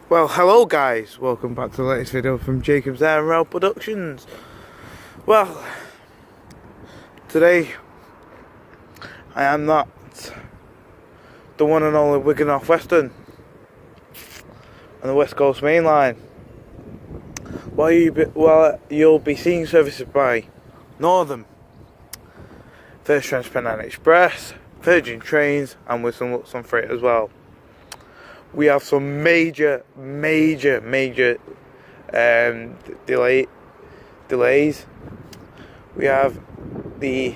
Well, hello guys, welcome back to the latest video from Jakob.n.h Productions. Well, today I am not the one and only Wigan Northwestern on the West Coast Main Line. You'll be seeing services by Northern, First Jakob.n.h Express, Virgin Trains, and with some Luxon Freight as well. We have some major delays. We have the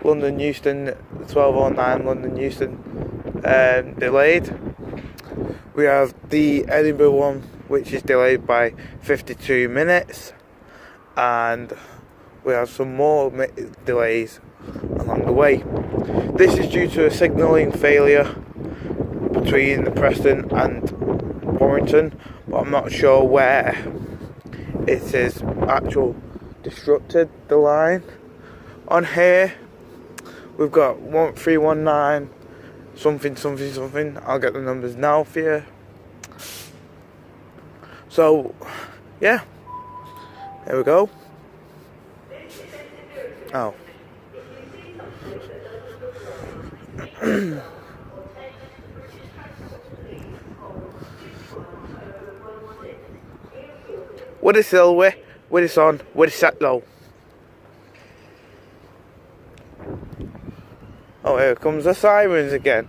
London Euston 1209 London Euston delayed. We have the Edinburgh one, which is delayed by 52 minutes, and we have some more delays along the way. This is due to a signalling failure between Preston and Warrington, but I'm not sure where it is disrupted the line. On here we've got 1319 something. I'll get the numbers now for you. So yeah, there we go. Oh. What is Silver? What is on? What is set low? Oh, here comes the sirens again.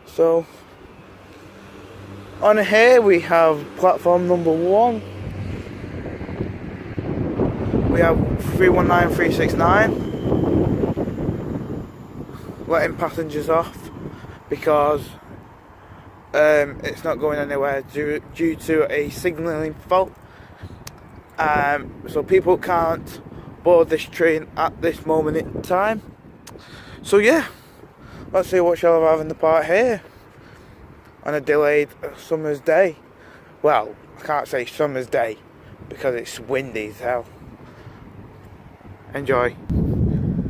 So on here we have platform number 1. We have 319369. Letting passengers off because it's not going anywhere due to a signalling fault. So people can't board this train at this moment in time. So yeah, let's see what shall I have in the part here on a delayed summer's day. Well, I can't say summer's day because it's windy as hell. Enjoy.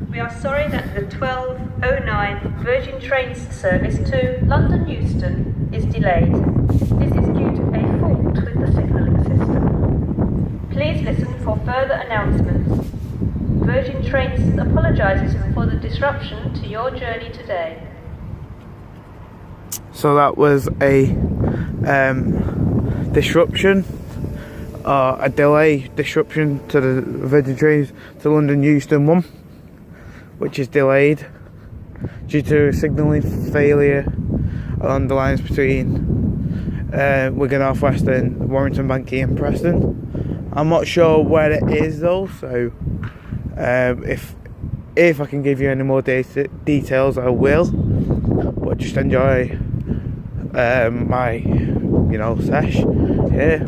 We are sorry that the 1209 Virgin Trains service to London Euston is delayed. This is due to a fault with the signalling system. Please listen for further announcements. Virgin Trains apologises for the disruption to your journey today. So that was a disruption, a disruption to the Virgin Trains to London Euston 1. Which is delayed due to a signalling failure along the lines between Wigan Northwestern, Warrington, Banky and Preston. I'm not sure where it is though, so if I can give you any more details I will, but just enjoy my sesh here.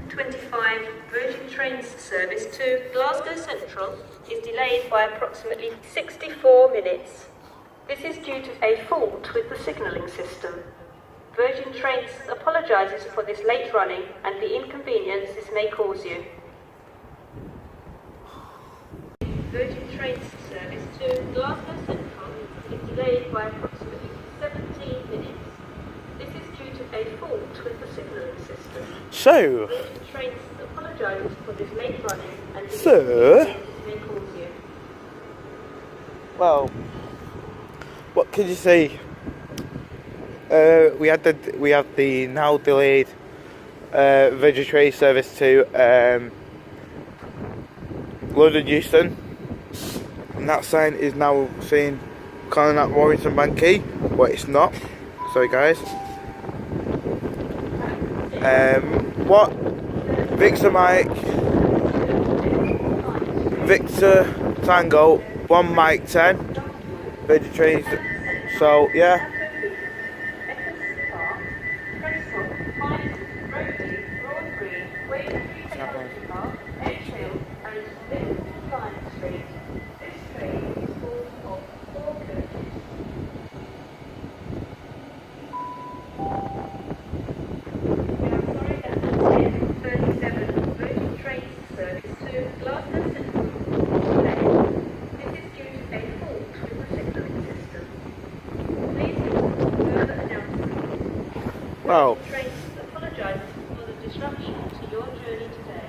25 Virgin Trains service to Glasgow Central is delayed by approximately 64 minutes. This is due to a fault with the signalling system. Virgin Trains apologises for this late running and the inconvenience this may cause you. Virgin Trains service to Glasgow Central is delayed by approximately 17 minutes. This is due to a fault with the signalling system. So, Virgin Trains apologises for this late running and the sir, may cause you. well, what could you say? We have the now delayed Virgin Train service to London Euston, and that sign is now saying calling at Warrington Banky, but it's not. Sorry guys. What? Victor Mike, Victor Tango, 1 Mike 10, Virgin Trains. So yeah. Well, Virgin Trains apologises for the disruption to your journey today.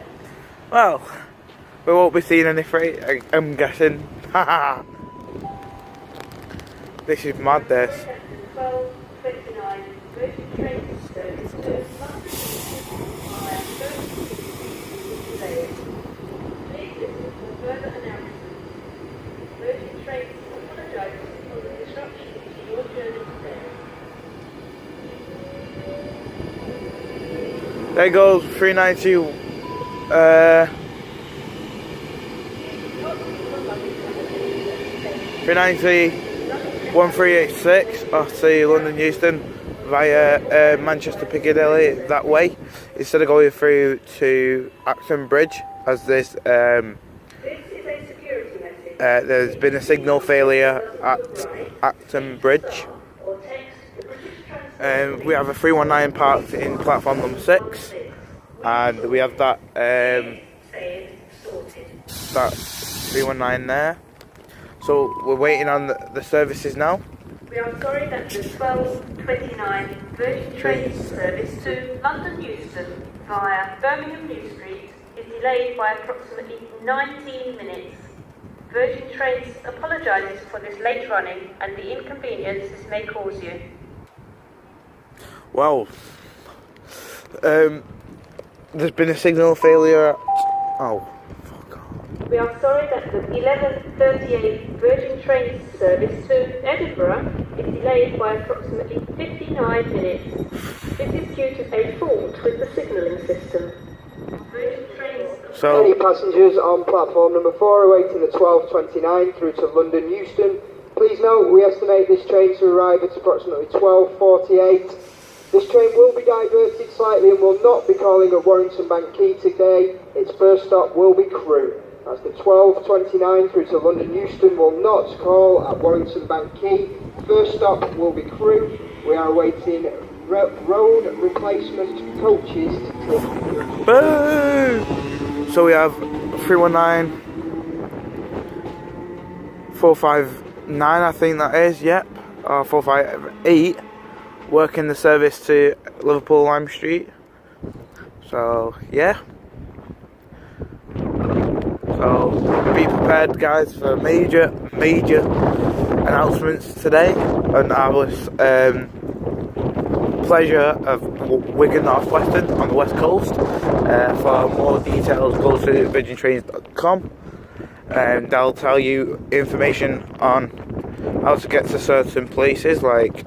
well, we won't be seeing any freight, I'm guessing. Haha. This is mad, this. 12:29 Virgin Trains service to London via Please listen for further announcements. Virgin Trains apologises for the disruption to your journey today. There goes 392. 390 1386 to London Euston via Manchester Piccadilly that way, instead of going through to Acton Bridge, as this This is a security message. there's been a signal failure at Acton Bridge. Or text the British Transport. We have a 319 parked in platform number 6, and we have that Saying sorted. that 319 there. So we're waiting on the services now. We are sorry that the 12:29 Virgin Trains service to London Euston via Birmingham New Street is delayed by approximately 19 minutes. Virgin Trains apologises for this late running and the inconvenience this may cause you. Well, there's been a signal failure at... Oh, fuck off. We are sorry that the 11:38 Virgin Trains service to Edinburgh is delayed by approximately 59 minutes. This is due to a fault with the signalling system. Virgin Trains... Any passengers on platform number 4 awaiting the 12:29 through to London Euston, please note we estimate this train to arrive at approximately 12:48. This train will be diverted slightly and will not be calling at Warrington Bank Quay today. Its first stop will be Crewe. That's the 12:29 through to London Euston will not call at Warrington Bank Quay. First stop will be Crewe. We are awaiting road replacement coaches to take you. Boo! So we have 319 459, I think that is, yep, or 458, working the service to Liverpool Lime Street. So yeah, so be prepared, guys, for major announcements today. And I was pleasure of Wigan North Western on the west coast. For more details, go to virgintrains.com, and they'll tell you information on how to get to certain places like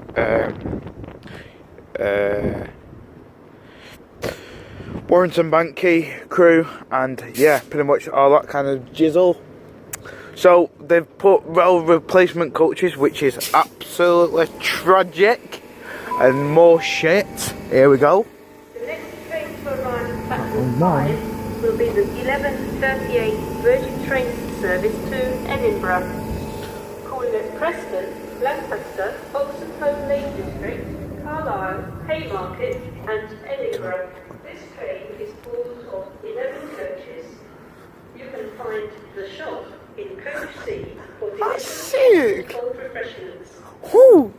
Warrington Bank Quay, Crewe, and yeah, pretty much all that kind of jizzle. So they've put rail replacement coaches, which is absolutely tragic, and more shit. Here we go. The next train to arrive at platform 5 will be the 11:38 Virgin Trains service to Edinburgh, calling at Preston, Lancaster, Oxenholme Lake District, Carlisle, Haymarket and Edinburgh. This train is full of 11 coaches. You can find the shop in Coach C for sick. cold refreshments. Whoo!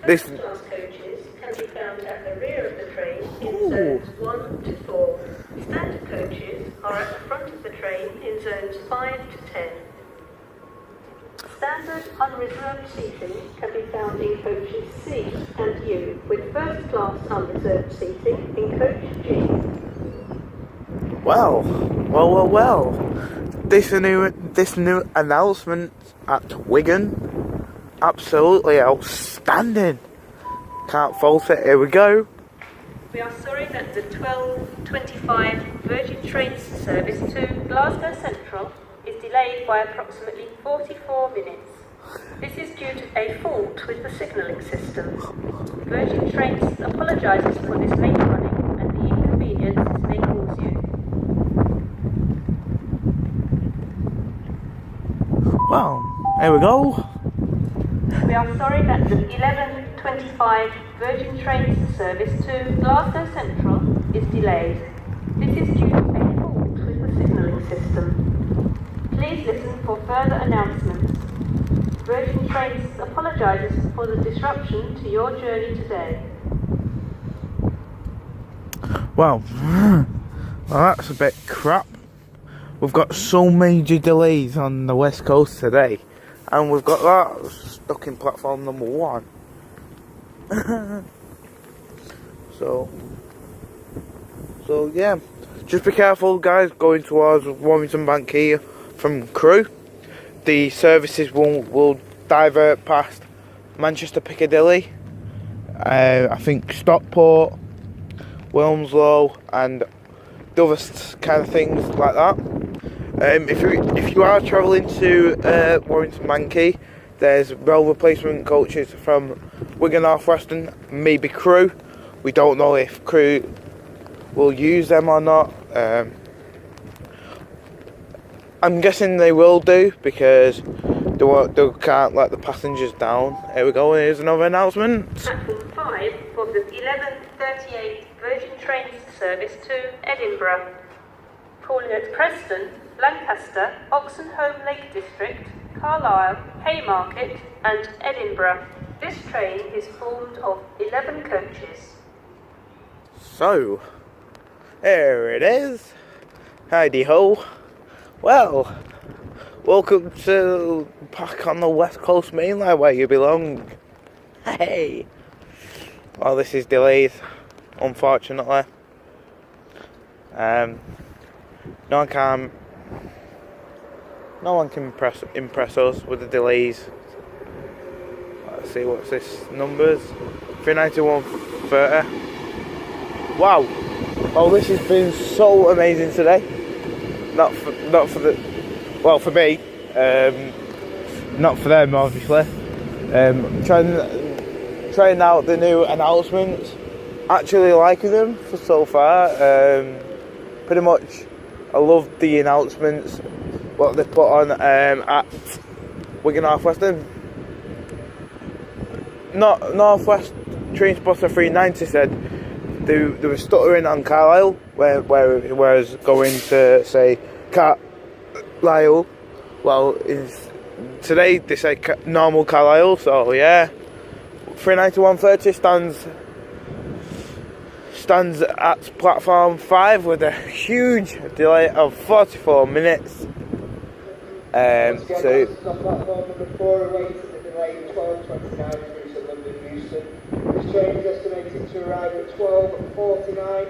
This First-class coaches can be found at the rear of the train in zones 1 to 4. Standard coaches are at the front of the train in zones 5 to 10. Standard unreserved seating can be found in coaches C and U, with first-class unreserved seating in coach G. well. This new announcement at Wigan, absolutely outstanding. Can't fault it. Here we go. We are sorry that the 12:25 Virgin Trains service to Glasgow Central is delayed by approximately 44 minutes. This is due to a fault with the signalling system. Virgin Trains apologises for this late running and the inconvenience this may cause you. Well, here we go. We are sorry that the 11:25 Virgin Trains service to Glasgow Central is delayed. This is due to a fault with the signalling system. Please listen for further announcements. Virgin Trains apologises for the disruption to your journey today. Well, that's a bit crap. We've got so major delays on the west coast today, and we've got that stuck in platform number 1. So yeah, just be careful guys going towards Warrington Bank here from Crewe. The services will divert past Manchester Piccadilly, I think Stockport, Wilmslow and the other kind of things like that. If you are travelling to Warrington Bank, there's rail replacement coaches from Wigan, North Western, maybe Crewe. We don't know if Crewe will use them or not. I'm guessing they will do because they can't let the passengers down. Here we go, here's another announcement. Platform 5 for the 11:38 Virgin Trains service to Edinburgh. Calling at Preston, Lancaster, Oxenholme Lake District, Carlisle, Haymarket and Edinburgh. This train is formed of 11 coaches. So, there it is. Heidi ho. Well, welcome to back on the West Coast Main Line where you belong. Hey. Well, this is delayed, unfortunately. No one can impress us with the delays. Let's see, what's this numbers? 391.30. Wow. Oh, this has been so amazing today. Not for me. Not for them, obviously. Trying out the new announcements. Actually liking them for so far. Pretty much, I love the announcements. What they put on at Wigan North Western. North West Train Spotter 390 said they were stuttering on Carlisle, where it was going to say Carlisle. Well, today they say normal Carlisle, so yeah. 391.30 stands at platform 5 with a huge delay of 44 minutes. So platform number 4 awaiting the delay 12:29 through to London Euston. This train is estimated to arrive at 12:49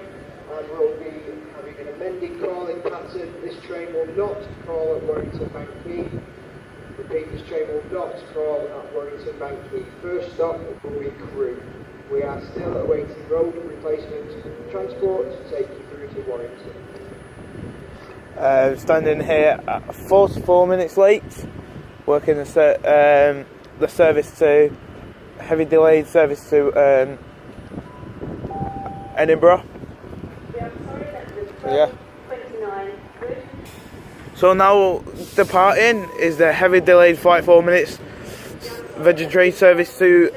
and will be having an amended calling pattern. This train will not call at Warrington Bank Quay. Repeat, this train will not call at Warrington Bank Quay. First stop will be Crewe. We are still awaiting road replacement transport to take you through to Warrington. Standing here at 44 minutes late, working the service to heavy delayed service to Edinburgh. Yeah. So now departing is the heavy delayed 44 minutes Virgin Train service to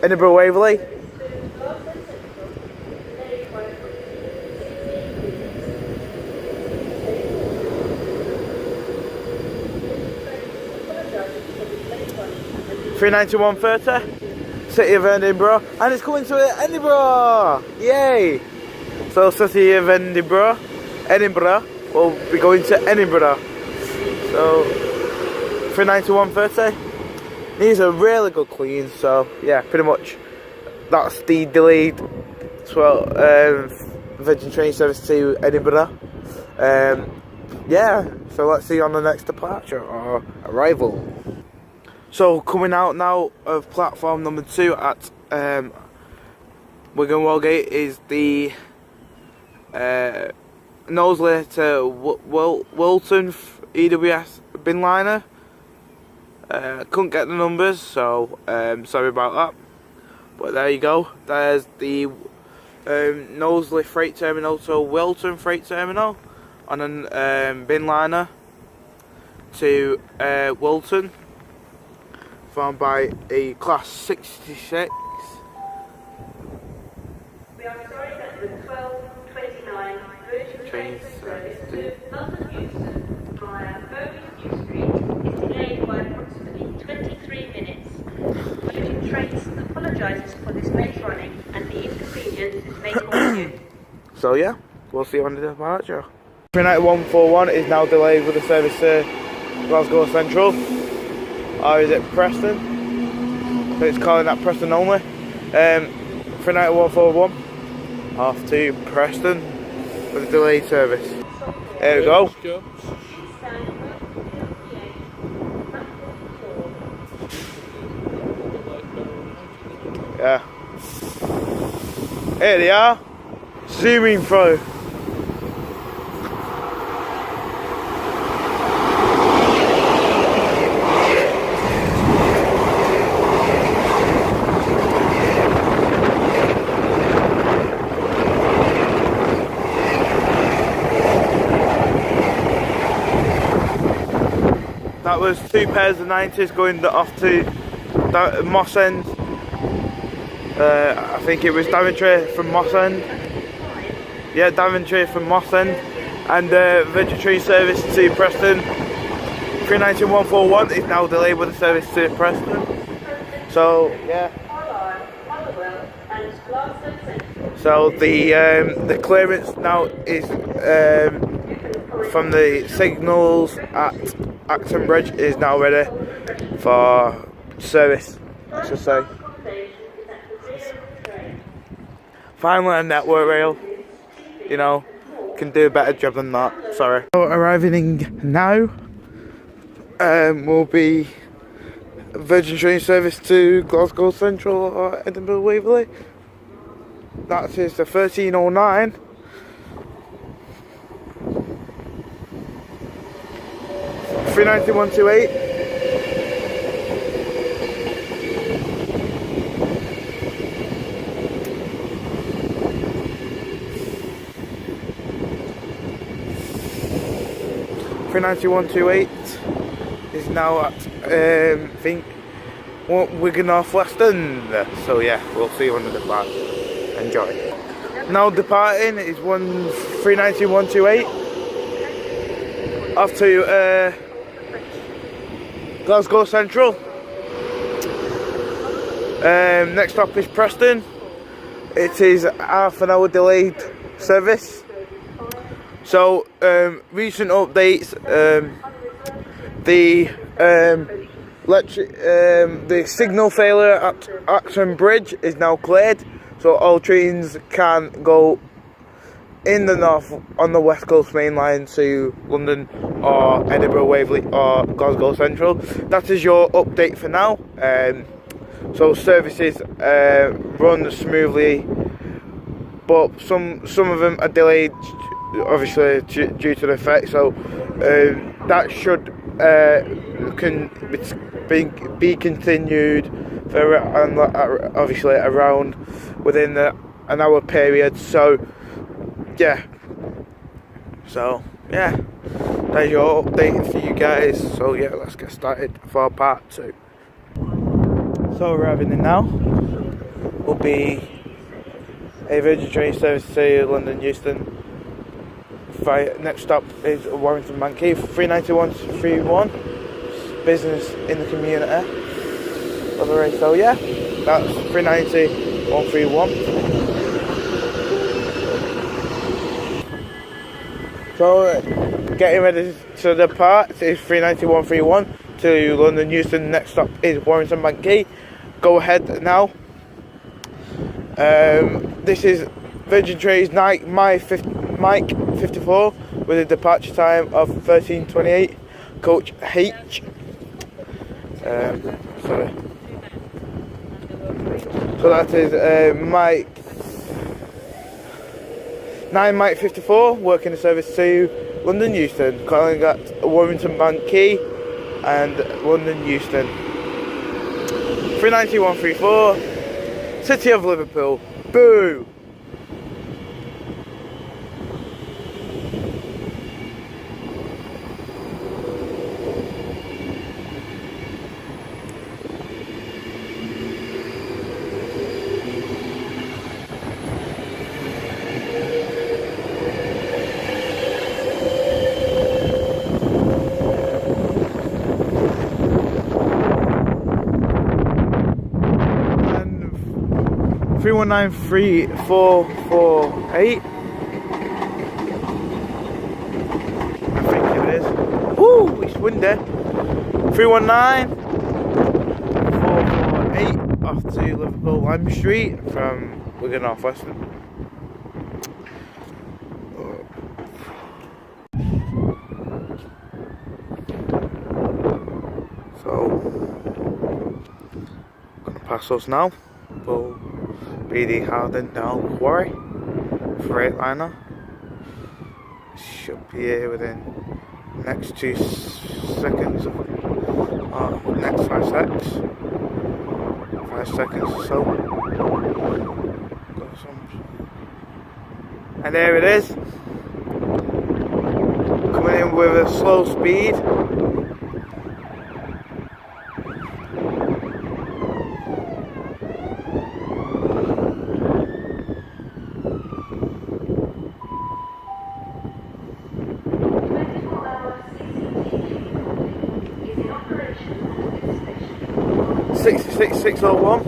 Edinburgh Waverley. £391.30, City of Edinburgh, and it's coming to Edinburgh! Yay! So City of Edinburgh will be going to Edinburgh. So £391.30. Needs a really good clean, so yeah, pretty much that's the delayed Virgin Train service to Edinburgh. Yeah, so let's see on the next departure or arrival. So coming out now of platform number 2 at Wigan Wallgate is the Knowsley to Wilton EWS bin liner. Couldn't get the numbers, so sorry about that. But there you go. There's the Knowsley Freight Terminal to Wilton Freight Terminal on a bin liner to Wilton, formed by a Class 66. We are sorry that the 12:29 Virgin Train service to London Euston via Birmingham New Street is delayed by approximately 23 minutes. Virgin Trains apologises for this late running and the inconvenience this may cause you. So yeah, we'll see you on the departure. 39141 is now delayed with the service to Glasgow Central. Or is it Preston? So it's calling that Preston only. 39141 off to Preston with a delayed service. There we go. Yeah. Here they are. Zooming through. That was 2 pairs of 90s going off to Moss End. I think it was Daventry from Moss End. Yeah, Daventry from Moss End. And Virgin Train service to Preston. 39141 is now delayed with the service to Preston. So, yeah. So the clearance now is from the signals at Acton Bridge is now ready for service, I should say. Finally a network rail, you know, can do a better job than that, sorry. So arriving in now will be Virgin Train service to Glasgow Central or Edinburgh Waverley. That is the 1309. $391.28. $391.28 is now at I think Wigan North Western. So yeah, we'll see you on the depart. Enjoy. Now departing is 391.28 off to Glasgow Central. Next stop is Preston. It is half an hour delayed service. So recent updates, the signal failure at Acton Bridge is now cleared, so all trains can go in the north on the West Coast Main Line to London or Edinburgh Waverley or Glasgow Central. That is your update for now. So services run smoothly, but some of them are delayed, obviously due to the effect. So that should can be continued for obviously around within an hour period. So yeah, that is your update for you guys. So yeah, let's get started for part 2. So arriving in now will be a Virgin Train service to London Euston. Next stop is Warrington Banquet. 391.31. Business in the community. So yeah, that's 391.31. So getting ready to depart is 391.31 to London Euston. Next stop is Warrington Banquet. Go ahead now. This is Virgin Train's Mike 54 with a departure time of 13:28. Coach H. Sorry. So that is Mike 9 Mike 54 working the service to London Euston, calling at Warrington Banquet and London Euston. 391.34. City of Liverpool. Boo! And 319.348 windy. 319 448 off to Liverpool Lime Street from Wigan North Western. So, gonna pass us now. Will be the Harden down Quarry Freightliner. Should be here within the next 2 seconds, next 5 seconds. 5 seconds or so. And there it is. Coming in with a slow speed. Operation. 66601.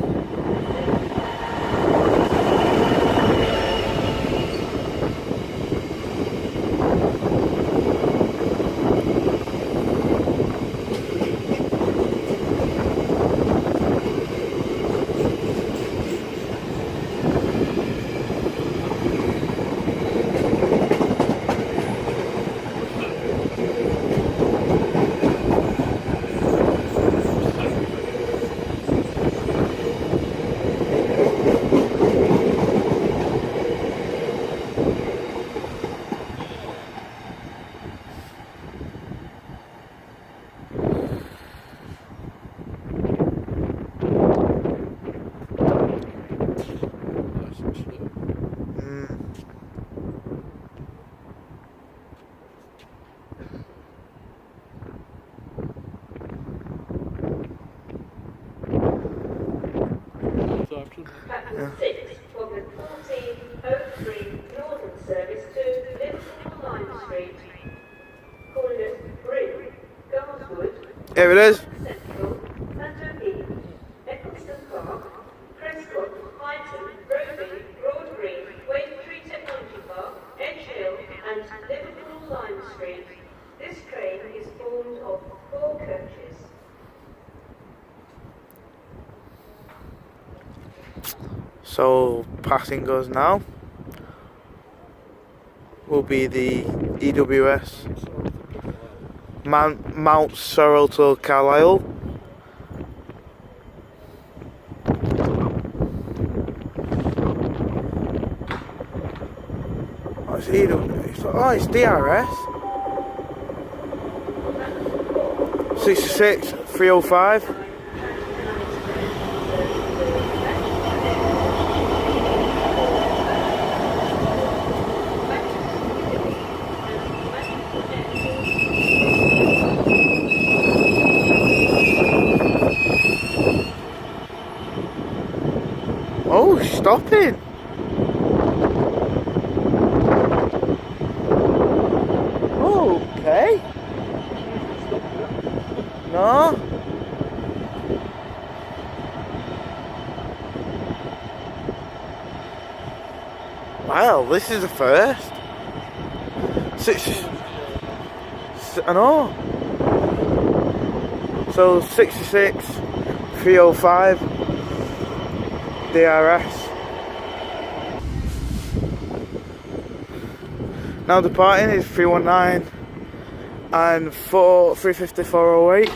Platform 6 from the 1403 Northern Service to Liverpool Lime Street. Calling at Brim, Garswood, Here it is. Central, London East, Eccleston Park, Prescott, Highton, Roby, Broad Green, Wavertree Technology Park, Edge Hill and Liverpool Lime Street. This train is formed of 4 coaches. So passing us now will be the EWS Mount Sorrel to Carlisle. Oh, it's EWS. Oh, it's DRS. 66 305. Oh, stopping. Okay. No. Wow, this is a first. I know. So 66 305 DRS. Now departing is 319 and 350 408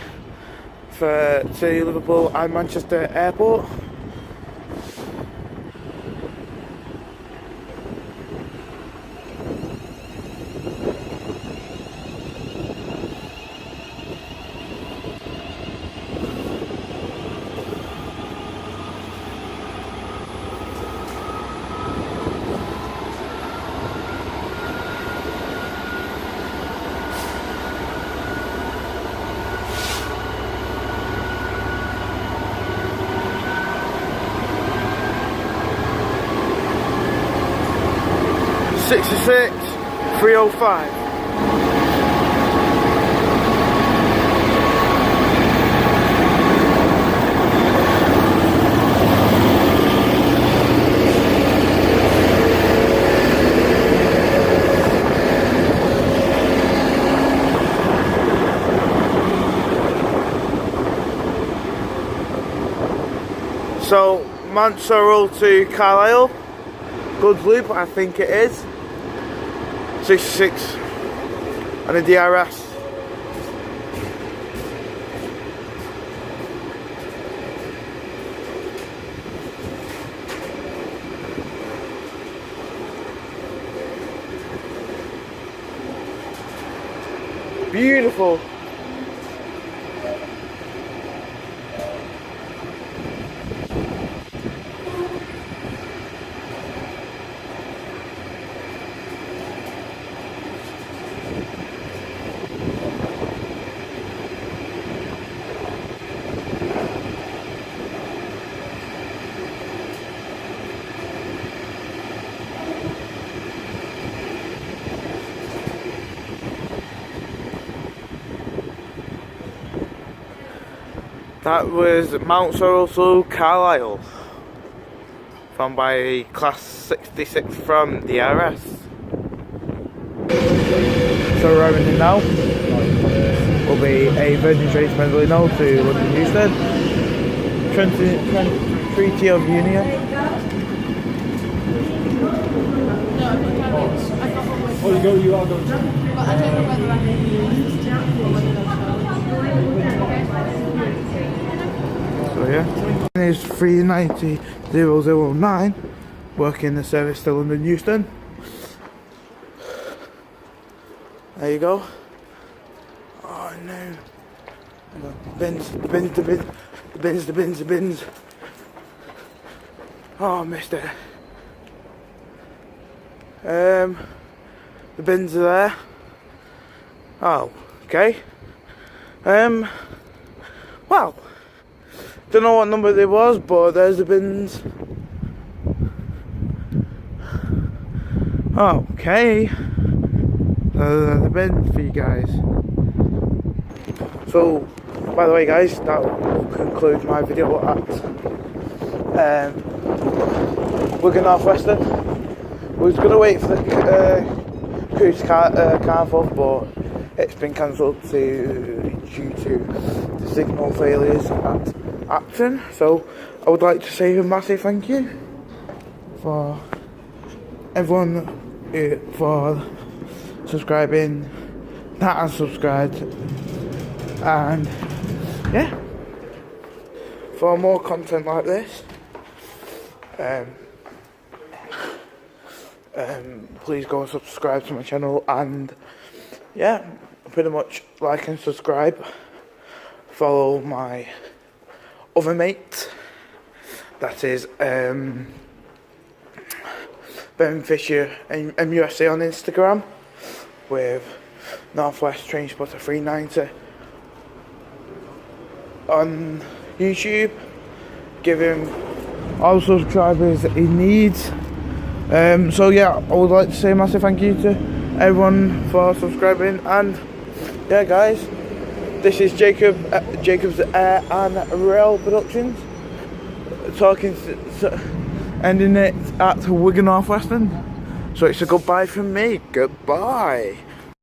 to Liverpool and Manchester Airport. '66 305. So Mount Sorrel to Carlisle, good loop I think it is, 66 and a DRS. Beautiful. That was Mount Sorrel to Carlisle, found by class 66 from the RS. So arriving in now will be a Virgin Trains Medley now to London Euston, Treaty of Union. Oh, you are going to. But I don't know whether I So yeah, it's 390,009, working the service to London Euston. There you go. Oh no. The bins. Oh, I missed it. The bins are there. Oh, okay. Well, don't know what number they was, but there's the bins. Okay. The bins for you guys. So, by the way guys, that will conclude my video at Wigan North Western. We was going to wait for the cruise carnival, but it's been cancelled due to the signal failures at Acton. So I would like to say a massive thank you for everyone for subscribing, that has subscribed, and yeah, for more content like this, please go and subscribe to my channel, and yeah, pretty much like and subscribe. Follow my other mate, that is Ben Fisher and MUSA on Instagram, with Northwest Train Spotter 390 on YouTube. Give him all the subscribers that he needs. So yeah, I would like to say a massive thank you to everyone for subscribing, and yeah guys, this is Jacob's Air and Rail Productions, ending it at Wigan North Western. So it's a goodbye from me. Goodbye.